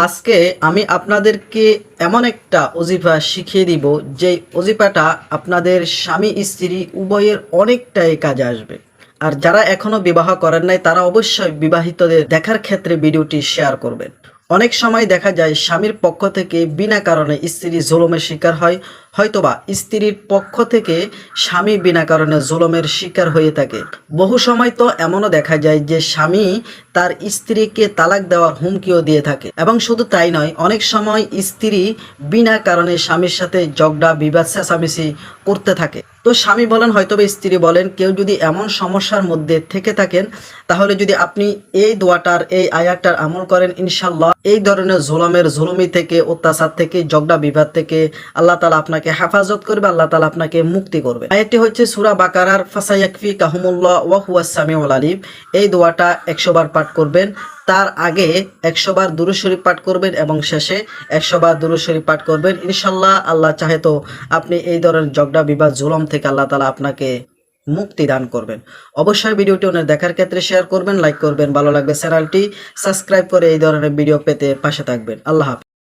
আজকে আমি আপনাদেরকে এমন একটা অজিফা শিখিয়ে দিব যে অজিফাটা আপনাদের স্বামী স্ত্রী উভয়ের অনেকটাই কাজে আসবে। আর যারা এখনো বিবাহ করেন নাই তারা অবশ্যই বিবাহিতদের দেখার ক্ষেত্রে ভিডিওটি শেয়ার করবেন। অনেক সময় দেখা যায় স্বামীর পক্ষ থেকে বিনা কারণে স্ত্রী জুলুমের শিকার হয়, হয়তোবা স্ত্রীর পক্ষ থেকে স্বামী বিনা কারণে জুলুমের শিকার হয়ে থাকে। বহু সময় তো এমনও দেখা যায় যে স্বামী তার স্ত্রীকে তালাক দেওয়ার হুমকিও দিয়ে থাকে, এবং শুধু তাই নয়, অনেক সময় স্ত্রী বিনা কারণে স্বামীর সাথে ঝগড়া বিবাদ চেঁচামেচি করতে থাকে। তো স্বামী বলেন হয়তোবা স্ত্রী বলেন, কেউ যদি এমন সমস্যার মধ্যে থেকে থাকেন তাহলে যদি আপনি এই দোয়াটার এই আয়াতটার আমল করেন, ইনশাল্লাহ এই ধরনের জুলুমি থেকে, অত্যাচার থেকে, ঝগড়া বিবাদ থেকে আল্লাহ তাআলা আপনাকে হেফাজত করবে, আল্লাহ তাআলা আপনাকে মুক্তি করবে। আয়াতটি হচ্ছে সূরা বাকারার ফাসায়াকফিকাহুমুল্লাহ ওয়া হুয়াস সামিউল আলিম। এই দোয়াটা 100 বার পাঠ করবেন। তার আগে 100 বার দুরূদ শরীফ পাঠ করবেন এবং শেষে 100 বার দুরূদ শরীফ পাঠ করবেন। ইনশাল্লাহ আল্লাহ চাহে তো আপনি এই ধরনের ঝগড়া বিবাদ জুলুম থেকে আল্লাহ তাআলা আপনাকে মুক্তি দান করবেন। অবশ্যই ভিডিওটি অন্যের দেখার ক্ষেত্রে শেয়ার করবেন, লাইক করবেন, ভালো লাগবে চ্যানেলটি সাবস্ক্রাইব করে এই ধরনের ভিডিও পেতে পাশে থাকবেন। আল্লাহ হাফেজ।